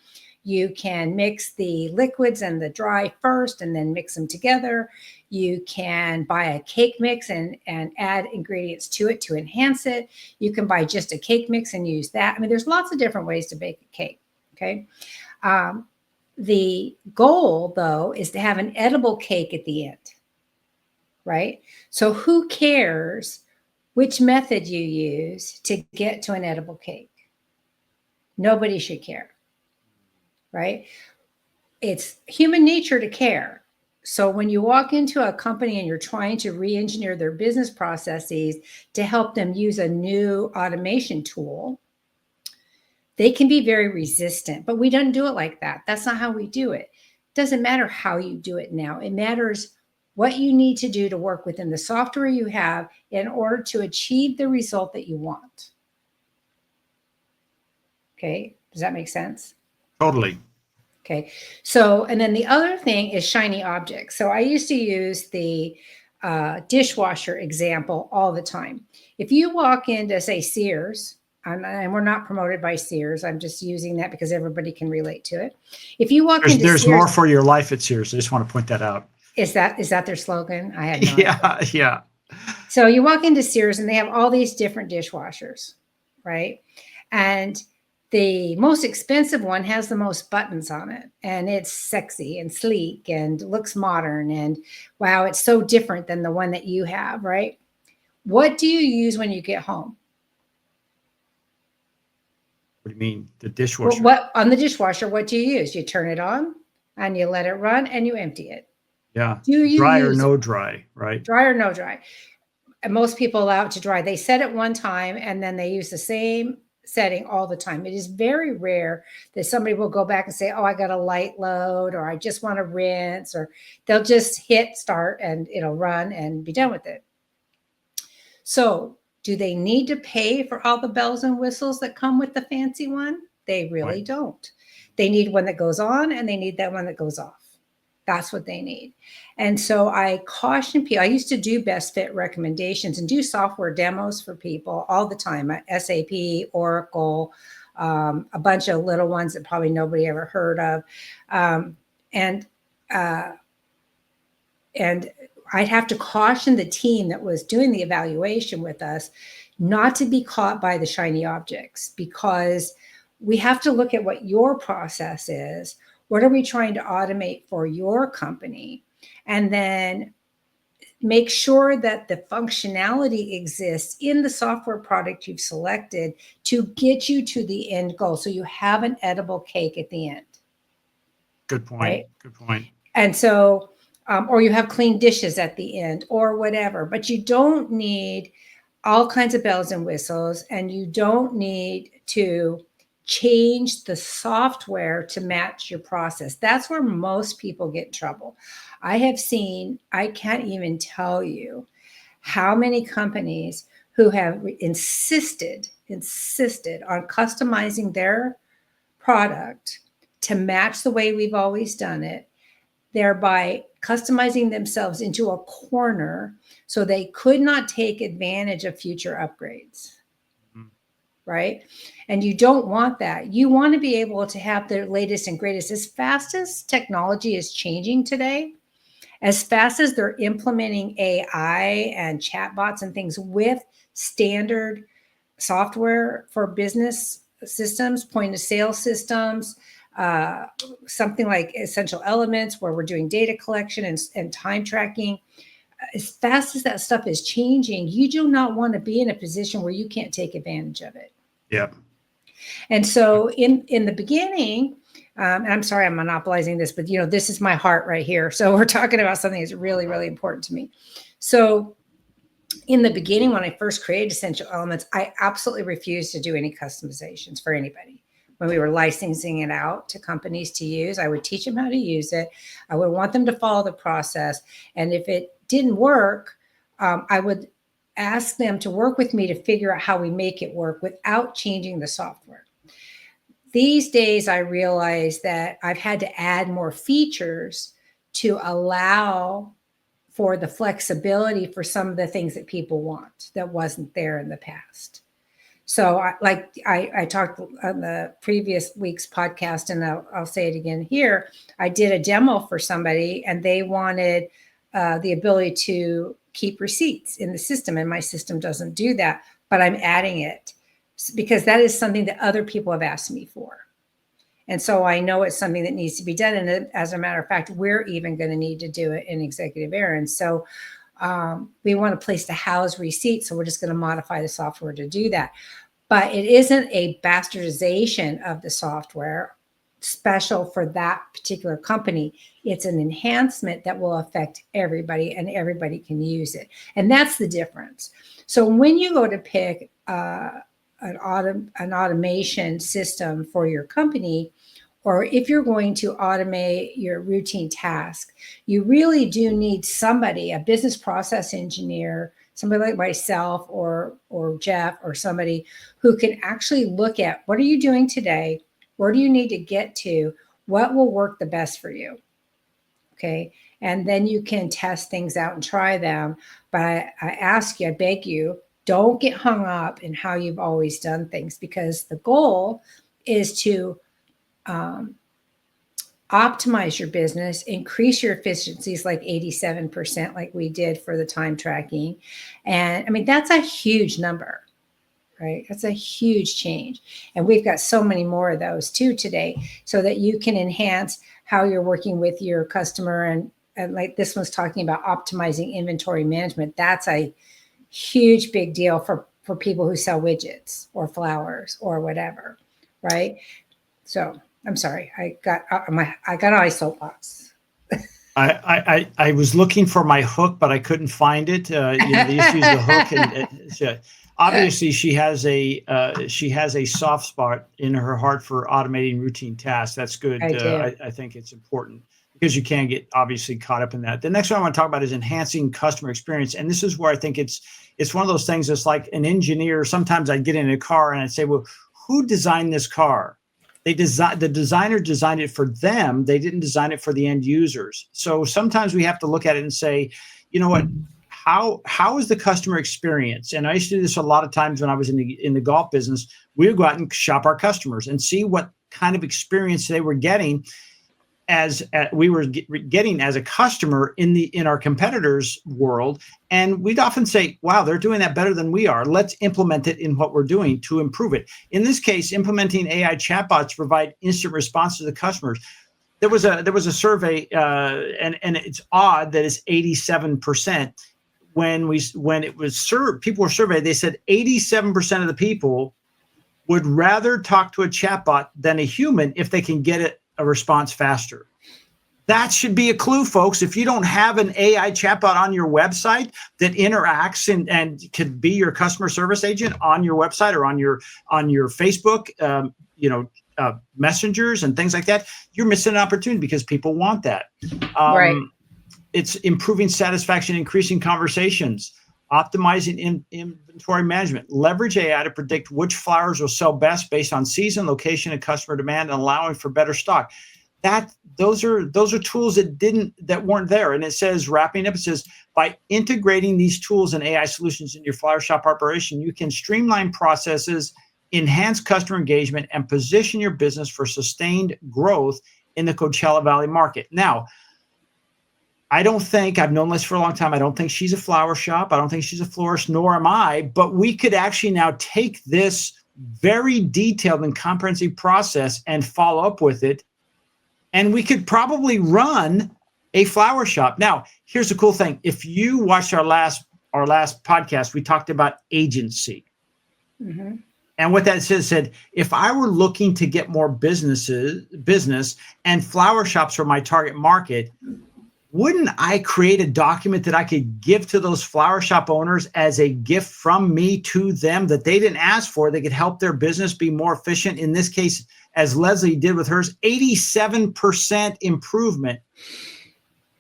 You can mix the liquids and the dry first and then mix them together. You can buy a cake mix and add ingredients to it to enhance it. You can buy just a cake mix and use that. I mean, there's lots of different ways to bake a cake, okay? The goal, though, is to have an edible cake at the end, right? So who cares which method you use to get to an edible cake? Nobody should care. Right? It's human nature to care. So when you walk into a company and you're trying to re-engineer their business processes to help them use a new automation tool, they can be very resistant, but we don't do it like that. That's not how we do it. It doesn't matter how you do it now. It matters what you need to do to work within the software you have in order to achieve the result that you want. Okay, does that make sense? Totally. Okay. So, and then the other thing is shiny objects. So I used to use the dishwasher example all the time. If you walk into, say, Sears, and we're not promoted by Sears, I'm just using that because everybody can relate to it. If you walk into there's Sears, more for your life at Sears. I just want to point that out. Is that their slogan? I had no idea. Yeah. So you walk into Sears and they have all these different dishwashers, right? And the most expensive one has the most buttons on it, and it's sexy and sleek and looks modern, and wow, it's so different than the one that you have, right? What do you use when you get home? What do you mean? The Well, dishwasher? what on the dishwasher, what do you use? You turn it on and you let it run and you empty it. Yeah. Do you Dry or use no dry, right? dry or no dry? And most people allow it to dry. They set it one time and then they use the same setting all the time. It is very rare that somebody will go back and say, oh, I got a light load, or I just want to rinse, or they'll just hit start and it'll run and be done with it. So, do they need to pay for all the bells and whistles that come with the fancy one? They really Right. don't. They need one that goes on and they need that one that goes off. That's what they need. And so I caution people. I used to do best fit recommendations and do software demos for people all the time at SAP, Oracle, a bunch of little ones that probably nobody ever heard of. And uh, and I'd have to caution the team that was doing the evaluation with us not to be caught by the shiny objects, because we have to look at what your process is. What are we trying to automate for your company? And then make sure that the functionality exists in the software product you've selected to get you to the end goal. So you have an edible cake at the end. Good point. Right. Good point. And so, or you have clean dishes at the end or whatever, but you don't need all kinds of bells and whistles, and you don't need to change the software to match your process. That's where most people get in trouble. I have seen, I can't even tell you how many companies who have insisted on customizing their product to match the way we've always done it, thereby customizing themselves into a corner so they could not take advantage of future upgrades. Mm-hmm. Right? And you don't want that. You want to be able to have the latest and greatest. As fast as technology is changing today, as fast as they're implementing AI and chatbots and things with standard software for business systems, point of sale systems, something like Essential Elements, where we're doing data collection and time tracking. As fast as that stuff is changing, you do not want to be in a position where you can't take advantage of it. Yeah. And so in the beginning, and I'm sorry I'm monopolizing this, but this is my heart right here. So we're talking about something that's really, really important to me. So in the beginning, when I first created Essential Elements, I absolutely refused to do any customizations for anybody. When we were licensing it out to companies to use, I would teach them how to use it. I would want them to follow the process. And if it didn't work, I would ask them to work with me to figure out how we make it work without changing the software. These days, I realize that I've had to add more features to allow for the flexibility for some of the things that people want that wasn't there in the past. So I talked on the previous week's podcast, and I'll say it again here. I did a demo for somebody and they wanted the ability to keep receipts in the system, and my system doesn't do that, but I'm adding it because that is something that other people have asked me for. And so I know it's something that needs to be done. And as a matter of fact, we're even going to need to do it in Executive Errands. So we want a place to house receipts. So we're just going to modify the software to do that. But it isn't a bastardization of the software special for that particular company. It's an enhancement that will affect everybody, and everybody can use it. And that's the difference. So when you go to pick an automation system for your company, or if you're going to automate your routine task, you really do need somebody, a business process engineer, somebody like myself or Jeff, or somebody who can actually look at what are you doing today? Where do you need to get to? What will work the best for you? Okay. And then you can test things out and try them. But I ask you, I beg you, don't get hung up in how you've always done things, because the goal is to optimize your business, increase your efficiencies like 87%, like we did for the time tracking. And I mean, that's a huge number, right? That's a huge change. And we've got so many more of those too today, so that you can enhance how you're working with your customer. And like this one's talking about optimizing inventory management. That's a huge, big deal for people who sell widgets or flowers or whatever, right? So I'm sorry, I got on my soapbox. I was looking for my hook, but I couldn't find it. The issue is the hook, and obviously she has a soft spot in her heart for automating routine tasks. That's good. I do. I think it's important because you can get obviously caught up in that. The next one I want to talk about is enhancing customer experience, and this is where I think it's one of those things. It's like an engineer. Sometimes I get in a car and I say, well, who designed this car? The designer designed it for them. They didn't design it for the end users. So sometimes we have to look at it and say, you know what, how is the customer experience? And I used to do this a lot of times when I was in the golf business. We would go out and shop our customers and see what kind of experience they were getting as we were getting as a customer in our competitors' world. And we'd often say, wow, they're doing that better than we are. Let's implement it in what we're doing to improve it. In this case, implementing AI chatbots to provide instant response to the customers. There was a survey, and it's odd that it's 87%. When it was served, people were surveyed, they said 87% of the people would rather talk to a chatbot than a human if they can get a response faster. That should be a clue, folks. If you don't have an AI chatbot on your website that interacts and could be your customer service agent on your website or on your Facebook, messengers and things like that, you're missing an opportunity because people want that. Right. It's improving satisfaction, increasing conversations, optimizing inventory management, leverage AI to predict which flowers will sell best based on season, location, and customer demand, and allowing for better stock. Those are tools that weren't there. And it says, wrapping up, it says, by integrating these tools and AI solutions in your flower shop operation, you can streamline processes, enhance customer engagement, and position your business for sustained growth in the Coachella Valley market. Now, I've known Liz for a long time. I don't think she's a flower shop. I don't think she's a florist, nor am I. But we could actually now take this very detailed and comprehensive process and follow up with it. And we could probably run a flower shop. Now, here's the cool thing. If you watched our last podcast, we talked about agency. Mm-hmm. And what that said, if I were looking to get more business and flower shops are my target market, wouldn't I create a document that I could give to those flower shop owners as a gift from me to them that they didn't ask for? They could help their business be more efficient. In this case, as Leslie did with hers, 87% improvement.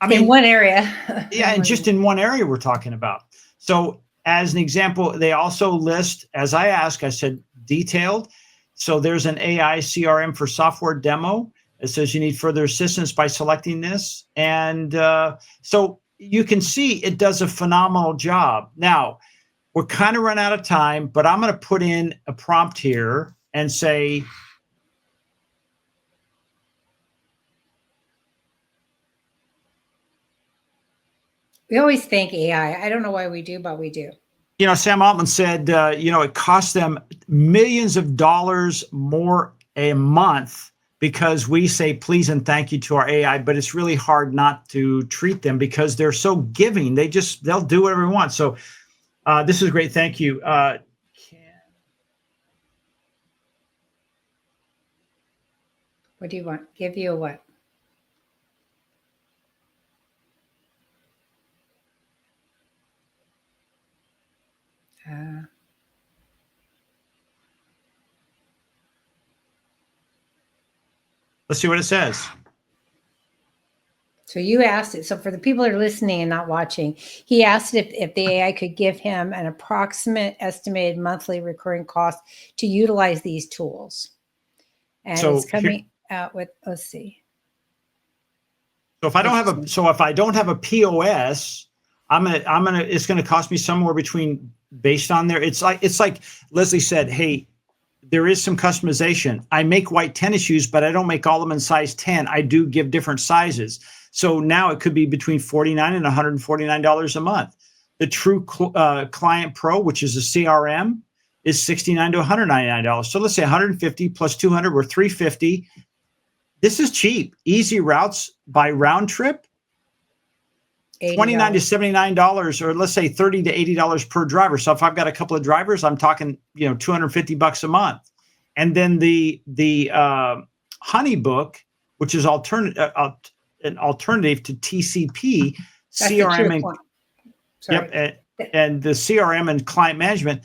I mean, in one area. Yeah, and just in one area we're talking about. So as an example, they also list, as I asked, I said detailed. So there's an AI CRM for software demo. It says you need further assistance by selecting this. And so you can see it does a phenomenal job. Now, we're kind of run out of time, but I'm going to put in a prompt here and say, we always thank AI. I don't know why we do, but we do. Sam Altman said, it costs them millions of dollars more a month because we say please and thank you to our AI, but it's really hard not to treat them because they're so giving. They'll do whatever we want. So this is great. Thank you. What do you want? Give you a what? Let's see what it says. So you asked it. So for the people that are listening and not watching, he asked if the AI could give him an approximate estimated monthly recurring cost to utilize these tools. And so it's coming out with, let's see. So if I don't have a POS, it's gonna cost me somewhere between, based on there. It's like Leslie said, hey, there is some customization. I make white tennis shoes, but I don't make all of them in size 10. I do give different sizes. So now it could be between $49 and $149 a month. The True Client Pro, which is a CRM, is $69 to $199. So let's say 150 plus 200, we're $350. This is cheap. Easy routes by round trip, $29 to $79, or let's say $30 to $80 per driver. So if I've got a couple of drivers, I'm talking, $250 a month. And then the HoneyBook, which is an alternative to TCP, That's CRM and sorry. yep, and the CRM and client management.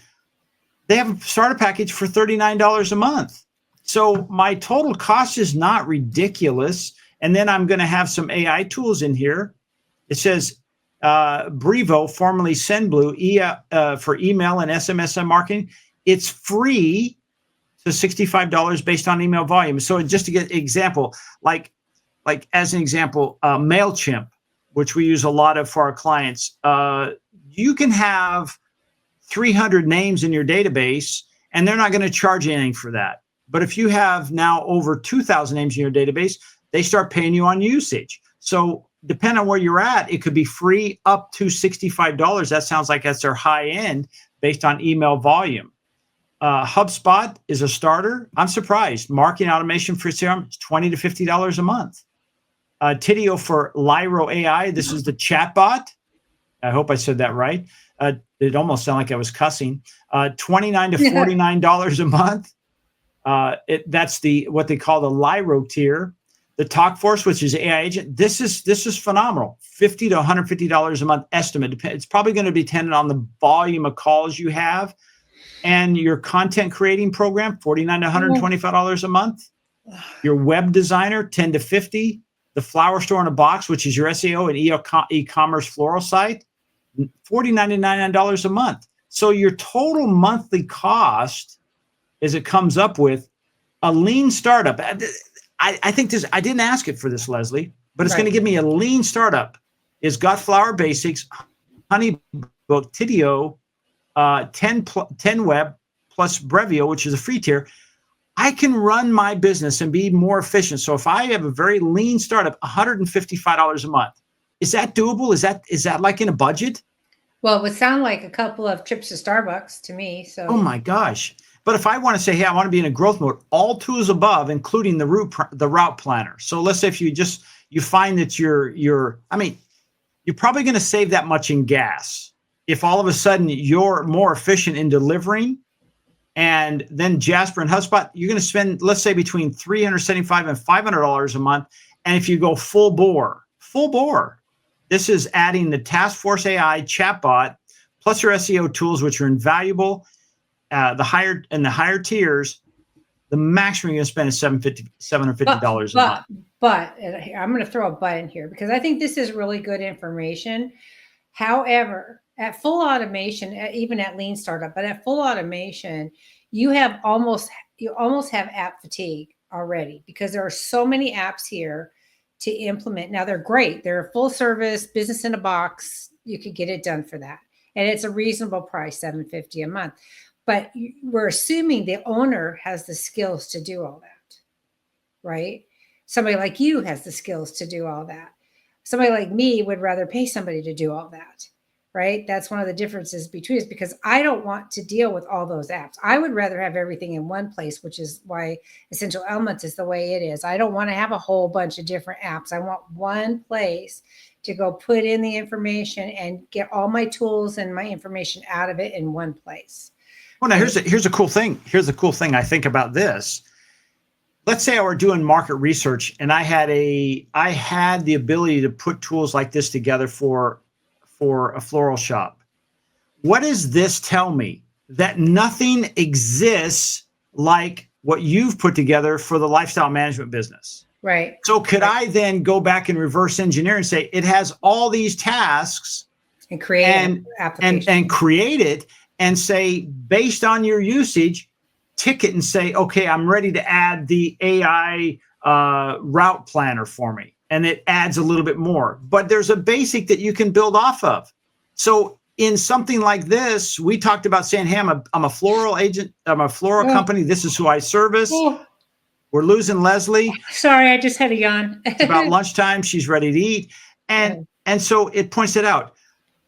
They have a starter package for $39 a month. So my total cost is not ridiculous. And then I'm going to have some AI tools in here. It says Brevo, formerly SendBlue, for email and SMS marketing. It's free to $65 based on email volume. So just to get an example, like as an example, MailChimp, which we use a lot of for our clients, you can have 300 names in your database, and they're not going to charge you anything for that. But if you have now over 2,000 names in your database, they start paying you on usage. So depending on where you're at, it could be free up to $65. That sounds like that's their high end based on email volume. HubSpot is a starter. I'm surprised. Marketing automation for CRM is $20 to $50 a month. Tidio for Lyro AI. This is the chatbot. I hope I said that right. It almost sounded like I was cussing. $29 to $49 a month. That's what they call the Lyro tier. The TalkForce, which is AI agent. This is phenomenal. $50 to $150 a month estimate. It's probably going to be dependent on the volume of calls you have, and your content creating program, $49 to $125 a month. Your web designer, $10 to $50. The flower store in a box, which is your SEO and e-commerce floral site, $49 to $99 a month. So your total monthly cost, as it comes up with a lean startup. I think this, I didn't ask it for this, Leslie, but it's going to give me a lean startup. It's got Flower Basics, HoneyBook, Tidio, 10 web plus Brevio, which is a free tier. I can run my business and be more efficient. So if I have a very lean startup, $155 a month, is that doable? Is that like in a budget? Well, it would sound like a couple of trips to Starbucks to me. So, oh my gosh. But if I want to say, hey, I want to be in a growth mode, all tools above, including the route planner. So let's say if you find that you're probably going to save that much in gas. If all of a sudden you're more efficient in delivering, and then Jasper and HubSpot, you're going to spend, let's say, between $375 and $500 a month. And if you go full bore, this is adding the Task Force AI chatbot plus your SEO tools, which are invaluable. The higher tiers, the maximum you're going to spend is $750 a month. But I'm going to throw a but in here because I think this is really good information. However, at full automation, even at lean startup, but at full automation, you almost have app fatigue already because there are so many apps here to implement. Now they're great. They're a full service business in a box. You could get it done for that. And it's a reasonable price, $750 a month. But we're assuming the owner has the skills to do all that, right? Somebody like you has the skills to do all that. Somebody like me would rather pay somebody to do all that, right? That's one of the differences between us because I don't want to deal with all those apps. I would rather have everything in one place, which is why Essential Elements is the way it is. I don't want to have a whole bunch of different apps. I want one place to go put in the information and get all my tools and my information out of it in one place. Well, now here's a cool thing. Here's the cool thing I think about this. Let's say I were doing market research and I had the ability to put tools like this together for a floral shop. What does this tell me? That nothing exists like what you've put together for the lifestyle management business. Right. So could I then go back and reverse engineer and say it has all these tasks and create an application and create it and say, based on your usage, tick it and say, okay, I'm ready to add the AI route planner for me. And it adds a little bit more. But there's a basic that you can build off of. So in something like this, we talked about saying, hey, I'm a floral agent. I'm a floral company. This is who I service. We're losing Leslie. Sorry, I just had a yawn. It's about lunchtime. She's ready to eat. And so it points it out.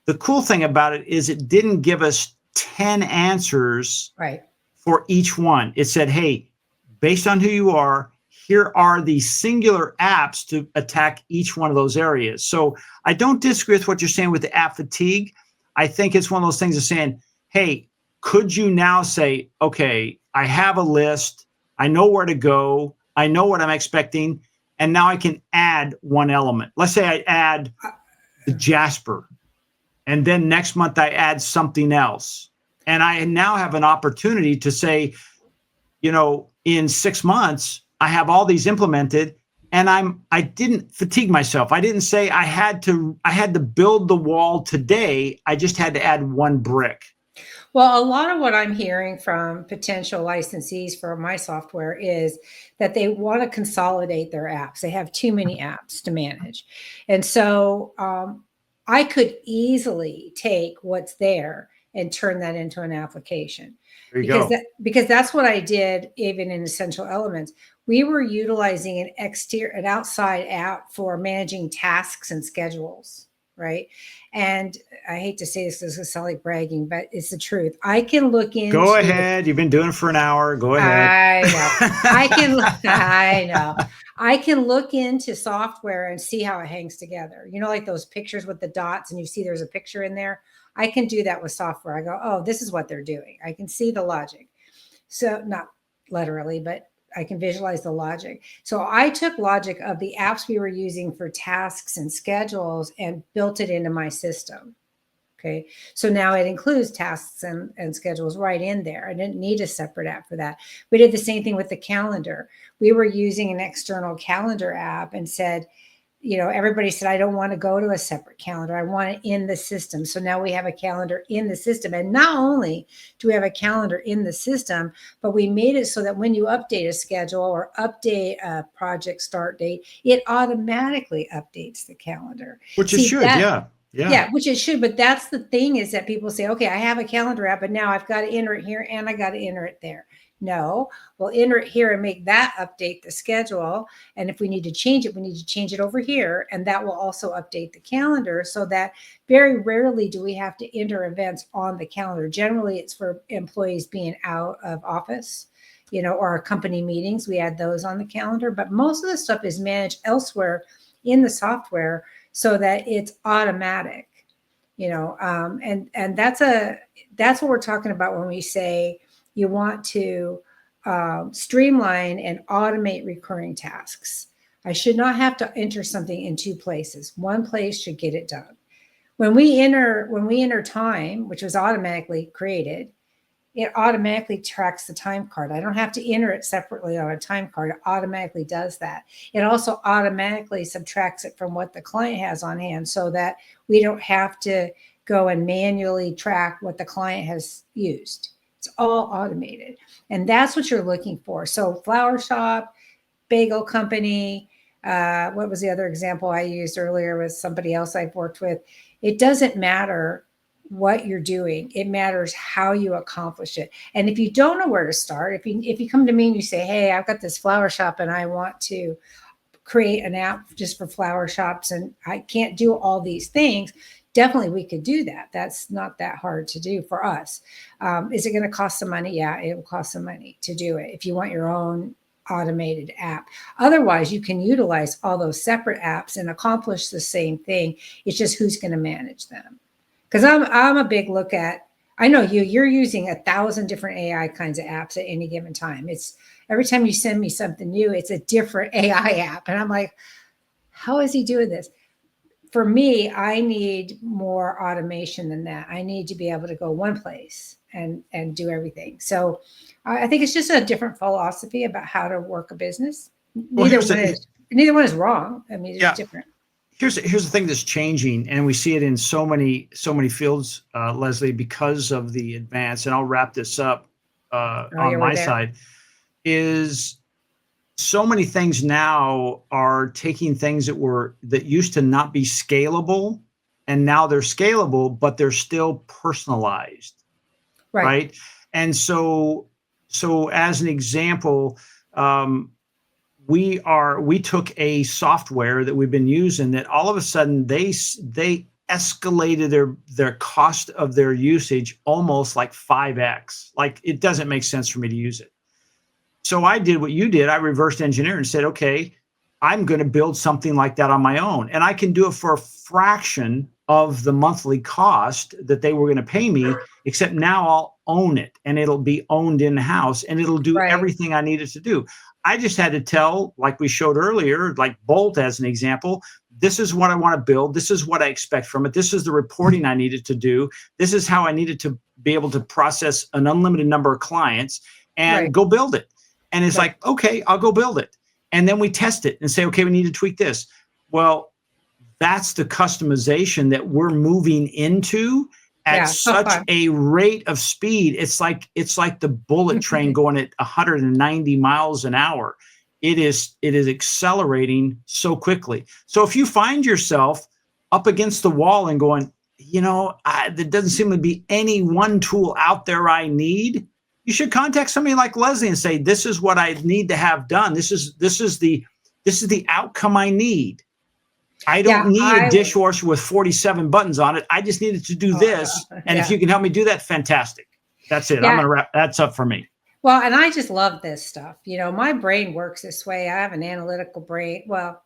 The cool thing about it is it didn't give us 10 answers for each one. It said, hey, based on who you are, here are the singular apps to attack each one of those areas. So I don't disagree with what you're saying with the app fatigue. I think it's one of those things of saying, hey, could you now say, okay, I have a list. I know where to go. I know what I'm expecting. And now I can add one element. Let's say I add the Jasper, and then next month I add something else. And I now have an opportunity to say, in 6 months, I have all these implemented, and I didn't fatigue myself. I didn't say I had to build the wall today. I just had to add one brick. Well, a lot of what I'm hearing from potential licensees for my software is that they want to consolidate their apps. They have too many apps to manage. And so I could easily take what's there and turn that into an application. There you go. Because that's what I did even in Essential Elements. We were utilizing an outside app for managing tasks and schedules, right? And I hate to say this because it sounds like bragging, but it's the truth. I can look into. Go ahead. You've been doing it for an hour. Go ahead. I know. I know. I can look into software and see how it hangs together. Like those pictures with the dots, and you see there's a picture in there. I can do that with software. I go, oh, this is what they're doing. I can see the logic. So not literally, but I can visualize the logic. So I took logic of the apps we were using for tasks and schedules and built it into my system. Okay. So now it includes tasks and schedules right in there. I didn't need a separate app for that. We did the same thing with the calendar. We were using an external calendar app and said, everybody said, I don't want to go to a separate calendar. I want it in the system. So now we have a calendar in the system. And not only do we have a calendar in the system, but we made it so that when you update a schedule or update a project start date, it automatically updates the calendar. Which it should, yeah. Yeah, which it should. But that's the thing, is that people say, okay, I have a calendar app, but now I've got to enter it here and I got to enter it there. No, we'll enter it here and make that update the schedule. And if we need to change it, we need to change it over here. And that will also update the calendar, so that very rarely do we have to enter events on the calendar. Generally, it's for employees being out of office, or company meetings. We add those on the calendar. But most of the stuff is managed elsewhere in the software so that it's automatic, and that's what we're talking about when we say you want to streamline and automate recurring tasks. I should not have to enter something in two places. One place should get it done. When we enter time, which was automatically created, it automatically tracks the time card. I don't have to enter it separately on a time card. It automatically does that. It also automatically subtracts it from what the client has on hand, so that we don't have to go and manually track what the client has used. It's all automated. And that's what you're looking for. So flower shop, bagel company, what was the other example I used earlier with somebody else I've worked with? It doesn't matter what you're doing. It matters how you accomplish it. And if you don't know where to start, if you come to me and you say, hey, I've got this flower shop and I want to create an app just for flower shops and I can't do all these things, definitely we could do that. That's not that hard to do for us. Is it going to cost some money? Yeah, it will cost some money to do it if you want your own automated app. Otherwise, you can utilize all those separate apps and accomplish the same thing. It's just who's going to manage them. Because I'm a big look at, I know you're using 1,000 different AI kinds of apps at any given time. It's every time you send me something new, it's a different AI app. And I'm like, how is he doing this? For me, I need more automation than that. I need to be able to go one place and do everything. So I think it's just a different philosophy about how to work a business. Neither one is wrong. I mean, it's just different. Here's the thing that's changing, and we see it in so many fields, Leslie, because of the advance. And I'll wrap this up on my side. Is so many things now are taking things that used to not be scalable, and now they're scalable, but they're still personalized, right? And so as an example, we took a software that we've been using that all of a sudden they escalated their cost of their usage almost like 5x. Like, it doesn't make sense for me to use it. So I did what you did. I reversed engineered and said, okay, I'm going to build something like that on my own. And I can do it for a fraction of the monthly cost that they were going to pay me, except now I'll own it and it'll be owned in-house and it'll do Right. everything I needed to do. I just had to tell, like we showed earlier, like Bolt as an example, this is what I want to build. This is what I expect from it. This is the reporting I needed to do. This is how I needed to be able to process an unlimited number of clients and Right. go build it. And it's Right. like, okay, I'll go build it. And then we test it and say, okay, we need to tweak this. Well, that's the customization that we're moving into at Yeah, so such fun. a rate of speed. It's like the bullet train going at 190 miles an hour. It is accelerating so quickly. So if you find yourself up against the wall and going, there doesn't seem to be any one tool out there I need, you should contact somebody like Leslie and say, this is what I need to have done. This is the outcome I need. I don't need a dishwasher with 47 buttons on it. I just needed to do this. And if you can help me do that, fantastic. That's it. I'm going to wrap. That's up for me. Well, and I just love this stuff. My brain works this way. I have an analytical brain. Well,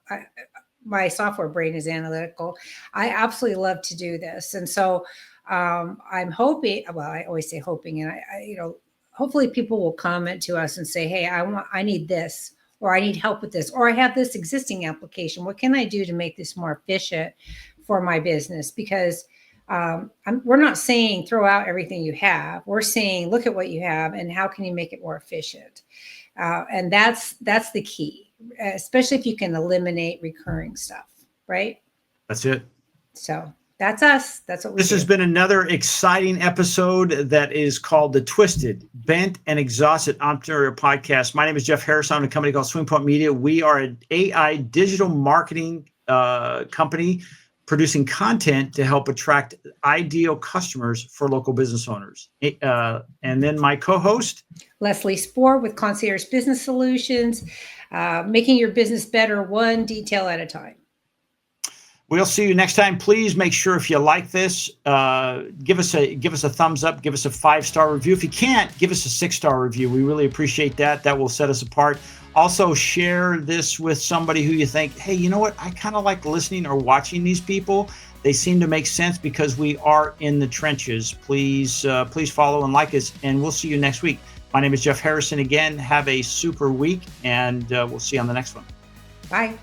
my software brain is analytical. I absolutely love to do this. And so I'm hoping, well, I always say hoping, and I hopefully people will comment to us and say, hey, I need this, or I need help with this, or I have this existing application. What can I do to make this more efficient for my business? Because we're not saying throw out everything you have. We're saying, look at what you have and how can you make it more efficient? And that's the key, especially if you can eliminate recurring stuff, right? That's it. So that's us. That's what we do. This has been another exciting episode that is called the Twisted, Bent, and Exhausted Entrepreneur Podcast. My name is Jeff Harris. I'm a company called Swing Point Media. We are an AI digital marketing company producing content to help attract ideal customers for local business owners. And then my co-host, Leslie Spoor with Concierge Business Solutions, making your business better one detail at a time. We'll see you next time. Please make sure if you like this, give us a thumbs up, give us a 5-star review. If you can't, give us a 6-star review. We really appreciate that. That will set us apart. Also, share this with somebody who you think, hey, you know what? I kind of like listening or watching these people. They seem to make sense because we are in the trenches. Please follow and like us, and we'll see you next week. My name is Jeff Harrison. Again, have a super week, and we'll see you on the next one. Bye.